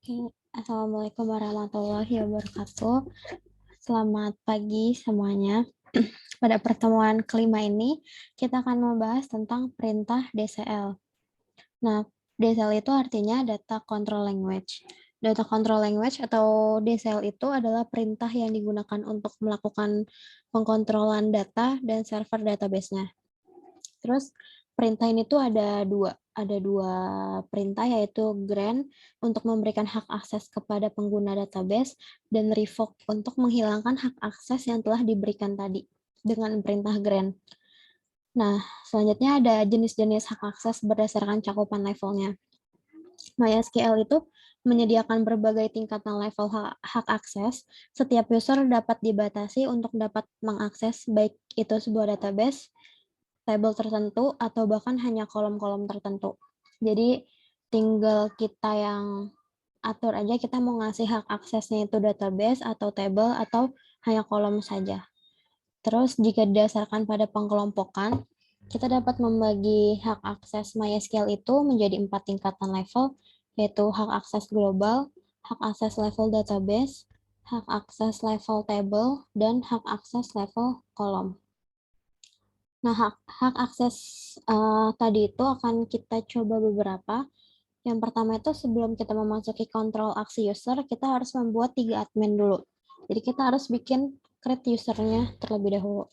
Oke, Assalamualaikum warahmatullahi wabarakatuh. Selamat pagi semuanya. Pada pertemuan kelima ini, kita akan membahas tentang perintah DCL. Nah, DCL itu artinya Data Control Language. Data Control Language atau DCL itu adalah perintah yang digunakan untuk melakukan pengkontrolan data dan server database-nya. Terus perintah ini tuh ada dua perintah, yaitu grant untuk memberikan hak akses kepada pengguna database dan revoke untuk menghilangkan hak akses yang telah diberikan tadi dengan perintah grant. Nah, selanjutnya ada jenis-jenis hak akses berdasarkan cakupan levelnya. MySQL itu menyediakan berbagai tingkatan level hak akses. Setiap user dapat dibatasi untuk dapat mengakses baik itu sebuah database, tabel tertentu, atau bahkan hanya kolom-kolom tertentu. Jadi tinggal kita yang atur aja kita mau ngasih hak aksesnya itu database atau tabel atau hanya kolom saja. Terus jika didasarkan pada pengkelompokan, kita dapat membagi hak akses MySQL itu menjadi 4 tingkatan level, yaitu hak akses global, hak akses level database, hak akses level table, dan hak akses level kolom. Nah, hak akses tadi itu akan kita coba beberapa. Yang pertama itu sebelum kita memasuki kontrol aksi user, kita harus membuat 3 admin dulu. Jadi kita harus bikin create usernya terlebih dahulu.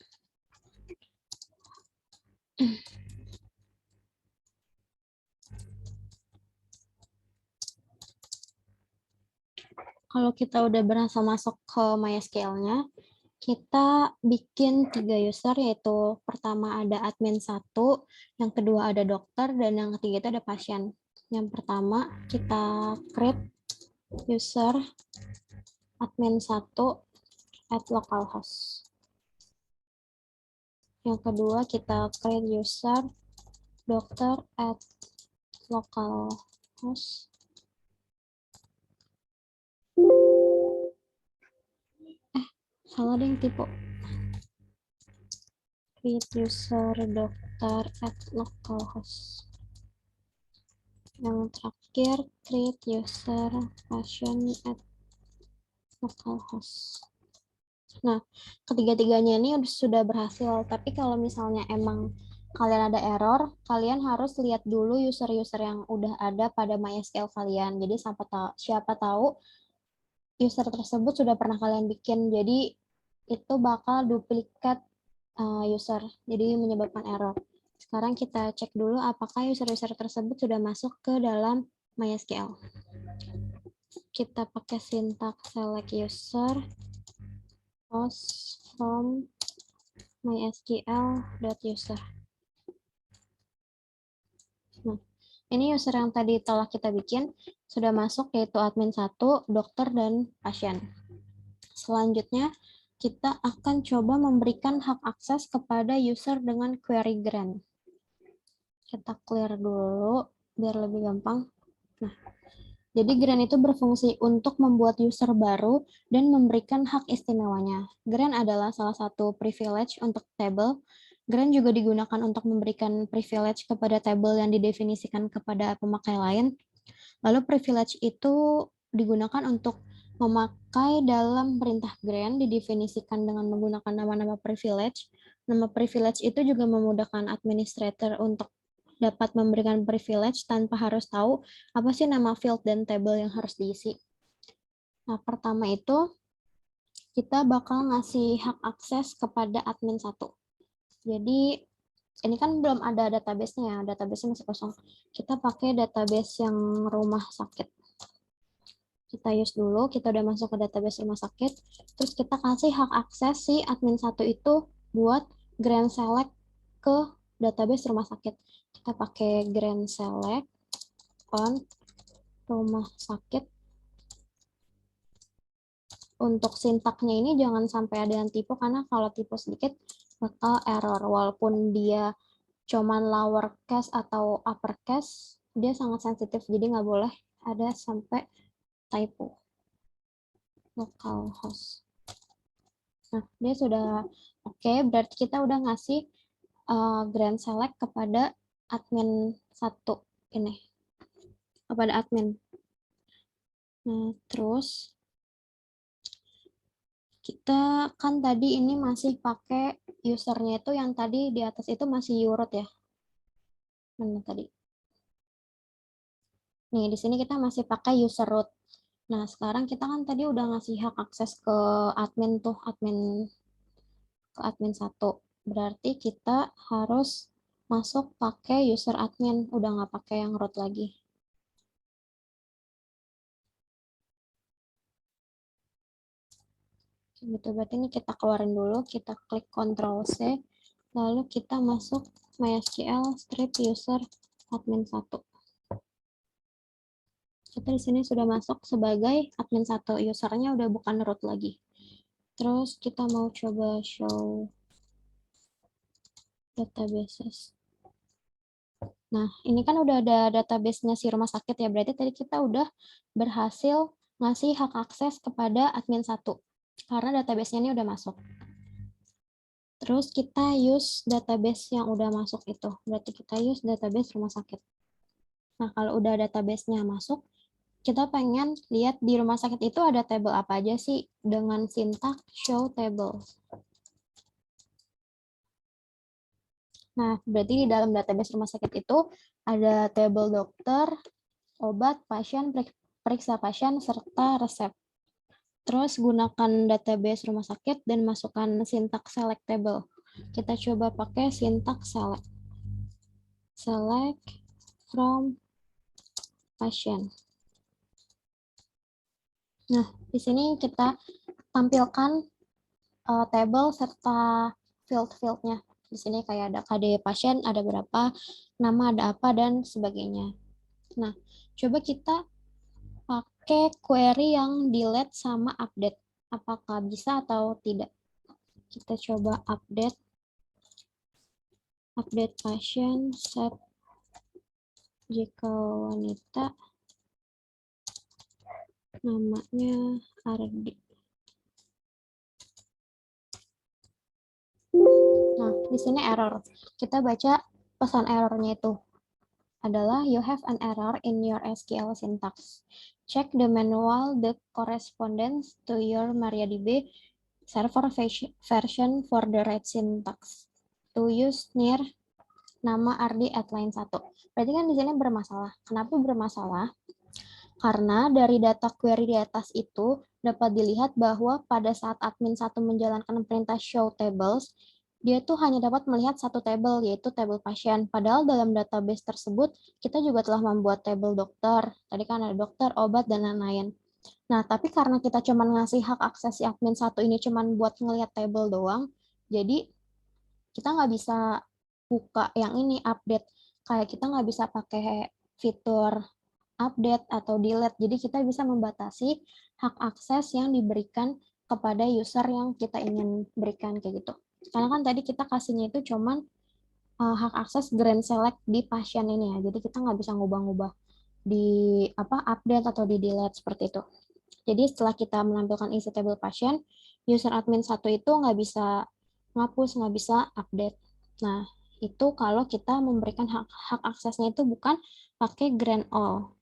Kalau kita udah berhasil masuk ke MySQL-nya, kita bikin 3 user, yaitu pertama ada admin 1, yang kedua ada dokter, dan yang ketiga itu ada pasien. Yang pertama kita create user admin 1 at localhost. Yang kedua kita create user dokter at localhost. Salah deh yang tipe. Create user dokter at localhost. Yang terakhir create user patient at localhost. Nah, ketiga-tiganya ini sudah berhasil, tapi kalau misalnya emang kalian ada error, kalian harus lihat dulu user-user yang udah ada pada MySQL kalian. Jadi siapa tahu user tersebut sudah pernah kalian bikin, jadi itu bakal duplikat user, jadi menyebabkan error. Sekarang kita cek dulu apakah user-user tersebut sudah masuk ke dalam MySQL. Kita pakai sintaks select user post from mysql.user. Nah, ini user yang tadi telah kita bikin sudah masuk, yaitu admin 1, dokter, dan pasien. Selanjutnya, kita akan coba memberikan hak akses kepada user dengan query grant. Kita clear dulu biar lebih gampang. Nah, jadi grant itu berfungsi untuk membuat user baru dan memberikan hak istimewanya. Grant adalah salah satu privilege untuk table. Grant juga digunakan untuk memberikan privilege kepada table yang didefinisikan kepada pemakai lain. Lalu privilege itu digunakan untuk memakai dalam perintah grant didefinisikan dengan menggunakan nama-nama privilege. Nama privilege itu juga memudahkan administrator untuk dapat memberikan privilege tanpa harus tahu apa sih nama field dan table yang harus diisi. Nah, pertama itu kita bakal ngasih hak akses kepada admin 1. Jadi ini kan belum ada database-nya, database-nya masih kosong. Kita pakai database yang rumah sakit. Kita use dulu, kita udah masuk ke database rumah sakit, terus kita kasih hak akses si admin 1 itu buat grant select ke database rumah sakit. Kita pakai grant select on rumah sakit. Untuk sintaknya ini jangan sampai ada yang tipe, karena kalau tipe sedikit bakal error. Walaupun dia cuman lowercase atau uppercase, dia sangat sensitif, jadi nggak boleh ada sampai typo. Localhost. Nah, dia sudah oke, berarti kita udah ngasih grant select kepada admin 1 ini. Kepada admin. Nah, terus kita kan tadi ini masih pakai usernya itu yang tadi di atas itu masih root ya. Mana tadi? Nih, di sini kita masih pakai user root. Nah, sekarang kita kan tadi udah ngasih hak akses ke admin tuh, admin 1. Berarti kita harus masuk pakai user admin, udah nggak pakai yang root lagi. Gitu, berarti ini kita keluarin dulu, kita klik Ctrl C, lalu kita masuk MySQL strip user admin 1. Kita di sini sudah masuk sebagai admin 1, usernya udah bukan root lagi. Terus kita mau coba show databases. Nah, ini kan udah ada database-nya si rumah sakit ya, berarti tadi kita udah berhasil ngasih hak akses kepada admin 1, karena database-nya ini udah masuk. Terus kita use database yang udah masuk itu, berarti kita use database rumah sakit. Nah, kalau udah database-nya masuk, kita pengen lihat di rumah sakit itu ada table apa aja sih dengan sintak show table. Nah, berarti di dalam database rumah sakit itu ada table dokter, obat, pasien, periksa pasien, serta resep. Terus gunakan database rumah sakit dan masukkan sintak select table. Kita coba pakai sintak select. Select from patient. Nah, di sini kita tampilkan table serta field-fieldnya. Di sini kayak ada KD pasien, ada berapa, nama ada apa, dan sebagainya. Nah, coba kita pakai query yang delete sama update. Apakah bisa atau tidak? Kita coba update pasien set jika wanita namanya Ardi. Nah, di sini error. Kita baca pesan errornya itu adalah you have an error in your SQL syntax. Check the manual the correspondence to your MariaDB server version for the right syntax. To use near nama Ardi at line 1. Berarti kan di sini bermasalah. Kenapa bermasalah? Karena dari data query di atas itu dapat dilihat bahwa pada saat admin 1 menjalankan perintah show tables, dia tuh hanya dapat melihat satu table, yaitu table pasien. Padahal dalam database tersebut, kita juga telah membuat table dokter. Tadi kan ada dokter, obat, dan lain-lain. Nah, tapi karena kita cuma ngasih hak akses si admin 1 ini cuma buat ngelihat table doang, jadi kita nggak bisa buka yang ini, update. Kayak kita nggak bisa pakai fitur update atau delete. Jadi kita bisa membatasi hak akses yang diberikan kepada user yang kita ingin berikan kayak gitu. Karena kan tadi kita kasihnya itu cuman hak akses grand select di pasien ini ya. Jadi kita nggak bisa ngubah-ngubah di update atau di delete seperti itu. Jadi setelah kita menampilkan isi table pasien, user admin 1 itu nggak bisa ngapus, nggak bisa update. Nah, itu kalau kita memberikan hak aksesnya itu bukan pakai grant all.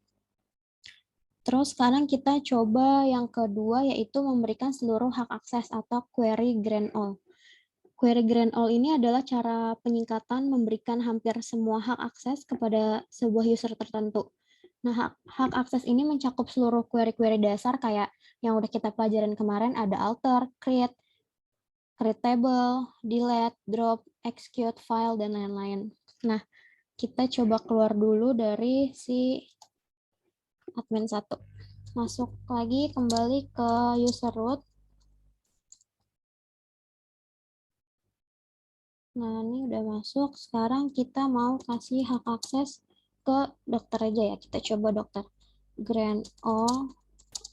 Terus sekarang kita coba yang kedua, yaitu memberikan seluruh hak akses atau query grant all. Query grant all ini adalah cara penyingkatan memberikan hampir semua hak akses kepada sebuah user tertentu. Nah, hak akses ini mencakup seluruh query-query dasar kayak yang udah kita pelajarin kemarin, ada alter, create table, delete, drop, execute file, dan lain-lain. Nah, kita coba keluar dulu dari si admin 1. Masuk lagi kembali ke user root. Nah, ini udah masuk. Sekarang kita mau kasih hak akses ke dokter aja ya. Kita coba dokter. Grant all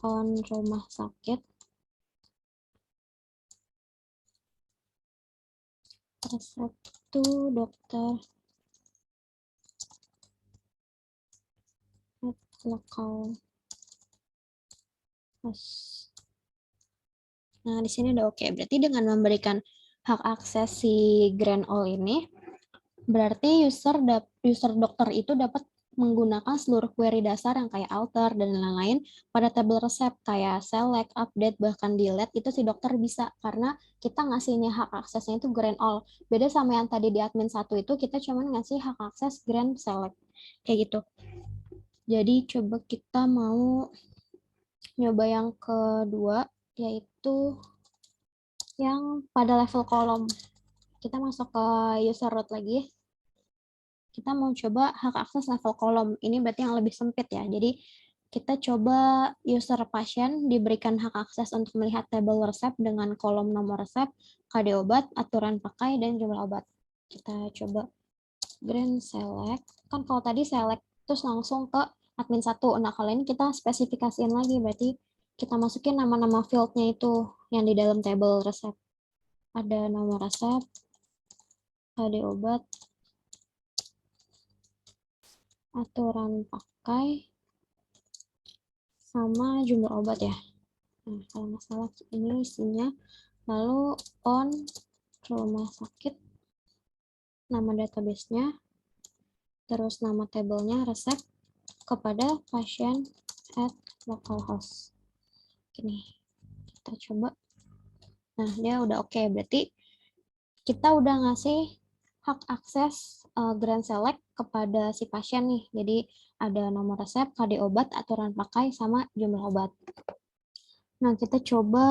on rumah sakit. Resep to dokter at local. Nah, di sini udah oke. Berarti dengan memberikan hak akses si grant all ini, berarti user dokter itu dapat menggunakan seluruh query dasar yang kayak alter dan lain-lain pada tabel resep kayak select, update, bahkan delete itu si dokter bisa karena kita ngasihnya hak aksesnya itu grant all. Beda sama yang tadi di admin 1 itu kita cuma ngasih hak akses grant select. Kayak gitu. Jadi coba kita mau nyoba yang kedua yaitu yang pada level kolom. Kita masuk ke user root lagi. Kita mau coba hak akses level kolom. Ini berarti yang lebih sempit ya. Jadi kita coba user pasien diberikan hak akses untuk melihat tabel resep dengan kolom nomor resep, KD obat, aturan pakai, dan jumlah obat. Kita coba grant select. Kan kalau tadi select terus langsung ke admin 1. Nah, kalau ini kita spesifikasiin lagi. Berarti kita masukin nama-nama field-nya itu yang di dalam tabel resep. Ada nomor resep, KD obat, aturan pakai, sama jumlah obat ya. Nah, kalau nggak salah ini isinya. Lalu on rumah sakit, nama database-nya, terus nama tabelnya, resep, kepada pasien at localhost. Gini, kita coba. Nah, dia udah oke. Berarti kita udah ngasih hak akses grant select kepada si pasien nih. Jadi ada nomor resep, KD obat, aturan pakai, sama jumlah obat. Nah, kita coba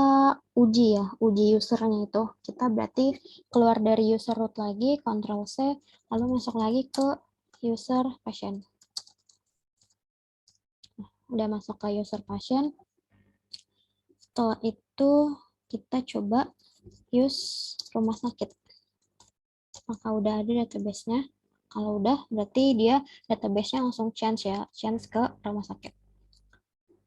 uji ya, uji usernya itu. Kita berarti keluar dari user root lagi, Ctrl C, lalu masuk lagi ke user patient. Nah, udah masuk ke user patient. Setelah itu kita coba use rumah sakit. Maka udah ada database-nya. Kalau udah, berarti dia database-nya langsung change ya, change ke rumah sakit.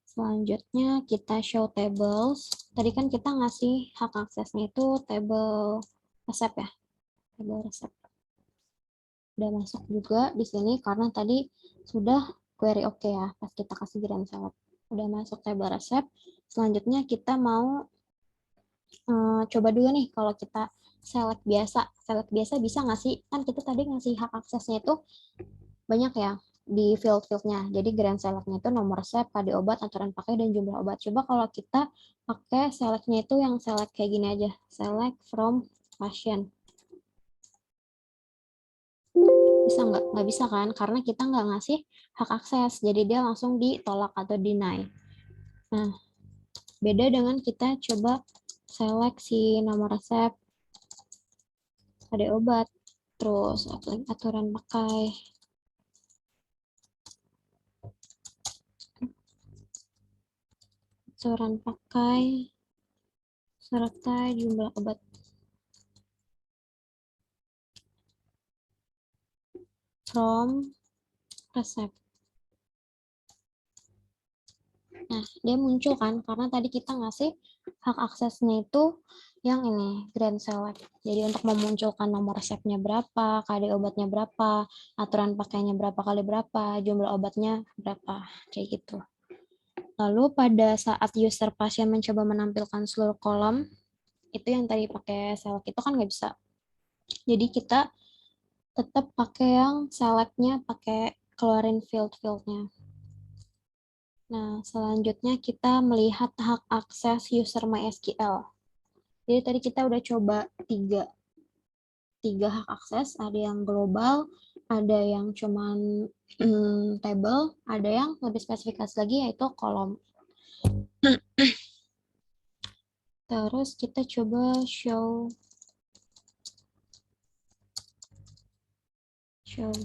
Selanjutnya kita show tables. Tadi kan kita ngasih hak aksesnya itu table resep ya. Table resep. Udah masuk juga di sini karena tadi sudah query oke ya pas kita kasih grant select. Udah masuk table resep. Selanjutnya kita mau coba dulu nih kalau kita select biasa. Select biasa bisa nggak sih? Kan kita tadi ngasih hak aksesnya itu banyak ya di field-fieldnya. Jadi grand select-nya itu nomor resep, KD obat, aturan pakai, dan jumlah obat. Coba kalau kita pakai select-nya itu yang select kayak gini aja. Select from patient. Bisa nggak? Nggak bisa kan? Karena kita nggak ngasih hak akses. Jadi dia langsung ditolak atau deny. Nah, beda dengan kita coba select si nomor resep, KD obat, terus aturan pakai, serta jumlah obat. From resep. Nah, dia muncul kan karena tadi kita ngasih hak aksesnya itu yang ini, grand select. Jadi untuk memunculkan nomor resepnya berapa, KD obatnya berapa, aturan pakainya berapa kali berapa, jumlah obatnya berapa, kayak gitu. Lalu pada saat user pasien mencoba menampilkan seluruh kolom, itu yang tadi pakai select itu kan nggak bisa. Jadi kita tetap pakai yang select-nya, pakai keluarin field-fieldnya. Nah, selanjutnya kita melihat hak akses user MySQL. Jadi tadi kita udah coba tiga hak akses, ada yang global, ada yang cuman table, ada yang lebih spesifikasi lagi yaitu kolom. Terus kita coba show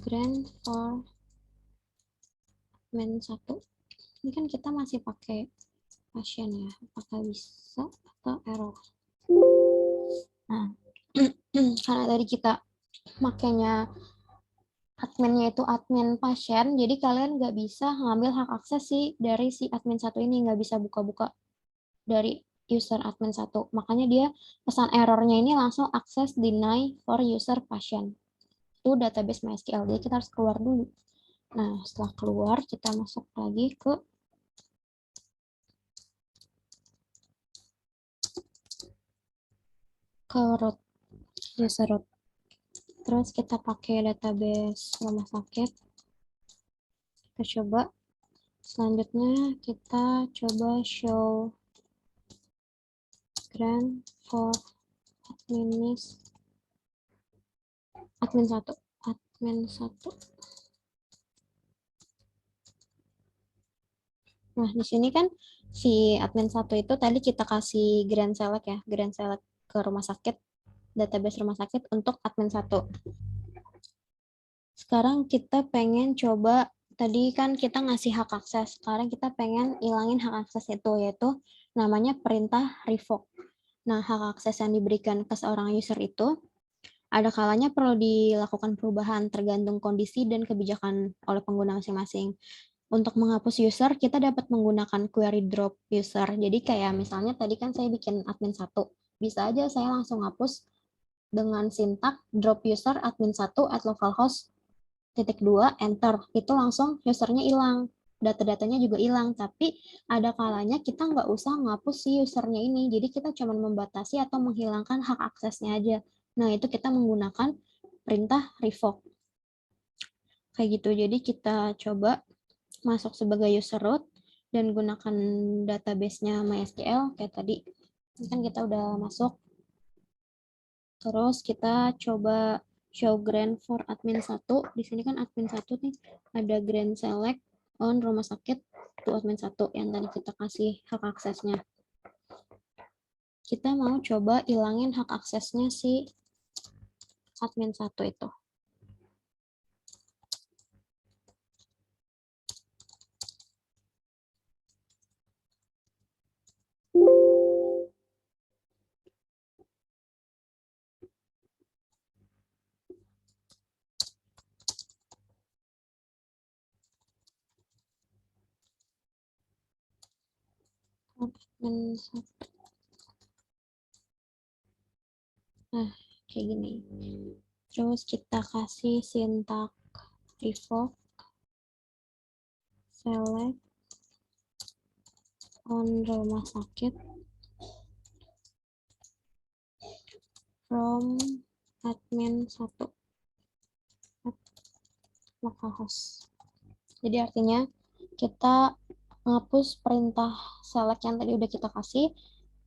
grant for admin 1. Ini kan kita masih pakai pasien ya, apakah bisa atau error. Nah, karena tadi kita makanya adminnya itu admin pasien, jadi kalian nggak bisa ngambil hak akses sih dari si admin 1 ini, nggak bisa buka-buka dari user admin 1. Makanya dia pesan errornya ini langsung akses deny for user pasien. Itu database MySQL, jadi kita harus keluar dulu. Nah, setelah keluar, kita masuk lagi ke root, user root. Terus kita pakai database rumah sakit. Kita coba. Selanjutnya kita coba show grant for admin 1. Nah, di sini kan si admin 1 itu tadi kita kasih grant select ya, grant select ke rumah sakit, database rumah sakit untuk admin 1. Sekarang kita pengen coba, tadi kan kita ngasih hak akses, sekarang kita pengen ilangin hak akses itu, yaitu namanya perintah revoke. Nah, hak akses yang diberikan ke seorang user itu, ada kalanya perlu dilakukan perubahan tergantung kondisi dan kebijakan oleh pengguna masing-masing. Untuk menghapus user, kita dapat menggunakan query drop user. Jadi kayak misalnya tadi kan saya bikin admin 1. Bisa aja saya langsung hapus dengan sintak drop user admin 1 at localhost titik 2 enter. Itu langsung usernya hilang. Data-datanya juga hilang. Tapi ada kalanya kita nggak usah ngapus si usernya ini. Jadi kita cuma membatasi atau menghilangkan hak aksesnya aja. Nah, itu kita menggunakan perintah revoke. Kayak gitu. Jadi kita coba masuk sebagai user root dan gunakan database-nya MySQL kayak tadi. Ini kan kita udah masuk. Terus kita coba show grant for admin 1. Di sini kan admin 1 nih ada grant select on rumah sakit itu admin 1 yang tadi kita kasih hak aksesnya. Kita mau coba ilangin hak aksesnya si admin 1 itu. Admin 1. Nah, kayak gini. Terus kita kasih sintak revoke select on rumah sakit from admin 1 localhost. Jadi artinya kita ngapus perintah select yang tadi udah kita kasih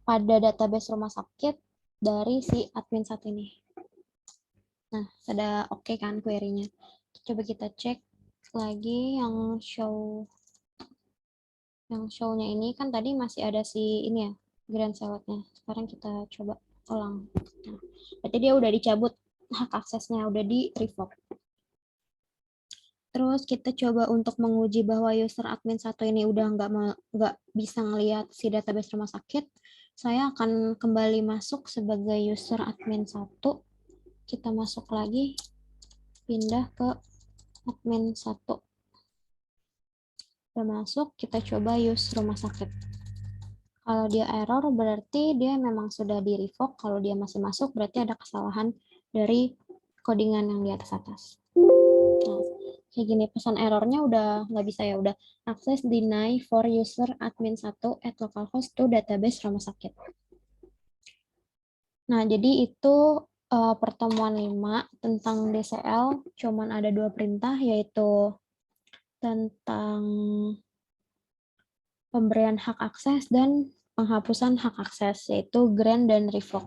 pada database rumah sakit dari si admin 1 ini. Nah, sudah oke kan query-nya. Coba kita cek lagi yang show-nya ini kan tadi masih ada si ini ya, grant select-nya. Sekarang kita coba ulang. Nah, berarti dia udah dicabut hak aksesnya, udah di revoke. Terus kita coba untuk menguji bahwa user admin 1 ini udah nggak bisa ngelihat si database rumah sakit. Saya akan kembali masuk sebagai user admin 1. Kita masuk lagi, pindah ke admin 1. Udah masuk, kita coba use rumah sakit. Kalau dia error, berarti dia memang sudah di revoke. Kalau dia masih masuk, berarti ada kesalahan dari codingan yang di atas. Nah, kayak gini pesan errornya udah nggak bisa ya, udah akses deny for user admin 1 at localhost to database rumah sakit. Nah, jadi itu pertemuan 5 tentang DCL, cuman ada 2 perintah, yaitu tentang pemberian hak akses dan penghapusan hak akses, yaitu grant dan revoke.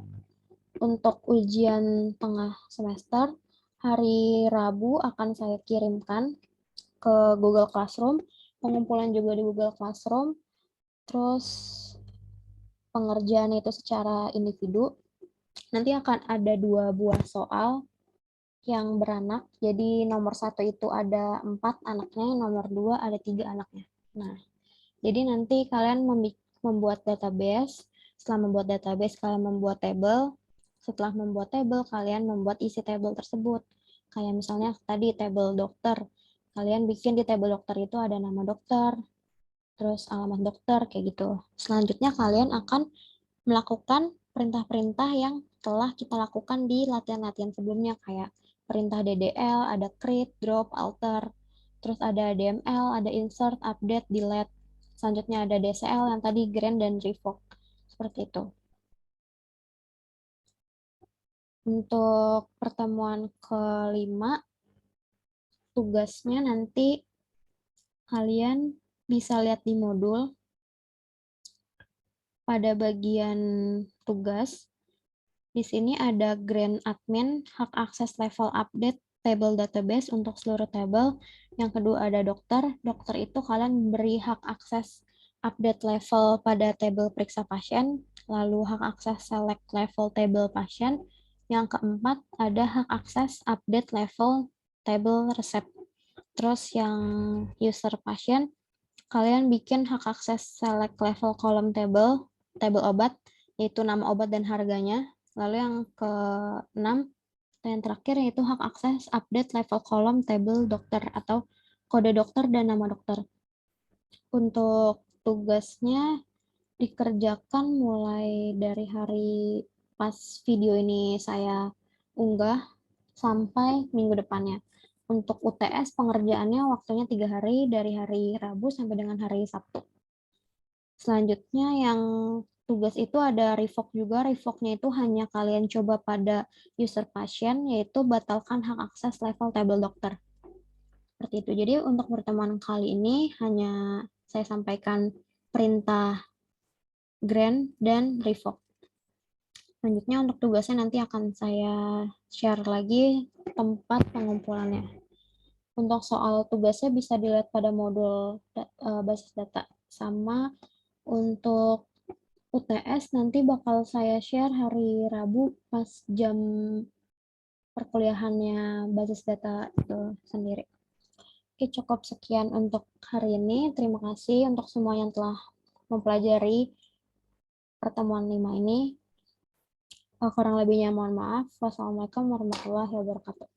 Untuk ujian tengah semester, hari Rabu akan saya kirimkan ke Google Classroom, pengumpulan juga di Google Classroom, terus pengerjaan itu secara individu. Nanti akan ada 2 buah soal yang beranak, jadi nomor 1 itu ada 4 anaknya, nomor 2 ada 3 anaknya. Nah, jadi nanti kalian membuat database, setelah membuat database kalian membuat table, setelah membuat table kalian membuat isi table tersebut. Kayak misalnya tadi table dokter, kalian bikin di table dokter itu ada nama dokter, terus alamat dokter, kayak gitu. Selanjutnya kalian akan melakukan perintah-perintah yang telah kita lakukan di latihan-latihan sebelumnya, kayak perintah DDL, ada create, drop, alter, terus ada DML, ada insert, update, delete. Selanjutnya ada DCL yang tadi grant dan revoke. Seperti itu. Untuk pertemuan kelima, tugasnya nanti Kalian bisa lihat di modul pada bagian tugas. Di sini ada grant admin, hak akses level update, table database untuk seluruh tabel. Yang kedua ada dokter. Dokter itu kalian beri hak akses update level pada tabel periksa pasien, lalu hak akses select level table pasien. Yang keempat ada hak akses update level table resep. Terus yang user pasien, kalian bikin hak akses select level column table, table obat, yaitu nama obat dan harganya. Lalu yang keenam, yang terakhir yaitu hak akses update level column table dokter atau kode dokter dan nama dokter. Untuk tugasnya dikerjakan mulai dari hari pas video ini saya unggah sampai minggu depannya. Untuk UTS pengerjaannya waktunya 3 hari dari hari Rabu sampai dengan hari Sabtu. Selanjutnya yang tugas itu ada revoke juga. Revoke-nya itu hanya kalian coba pada user pasien, yaitu batalkan hak akses level table dokter. Seperti itu. Jadi untuk pertemuan kali ini hanya saya sampaikan perintah grant dan revoke. Selanjutnya untuk tugasnya nanti akan saya share lagi tempat pengumpulannya. Untuk soal tugasnya bisa dilihat pada modul basis data. Sama untuk UTS nanti bakal saya share hari Rabu pas jam perkuliahannya basis data itu sendiri. Oke, cukup sekian untuk hari ini. Terima kasih untuk semua yang telah mempelajari pertemuan 5 ini. Kurang lebihnya mohon maaf. Wassalamualaikum warahmatullahi wabarakatuh.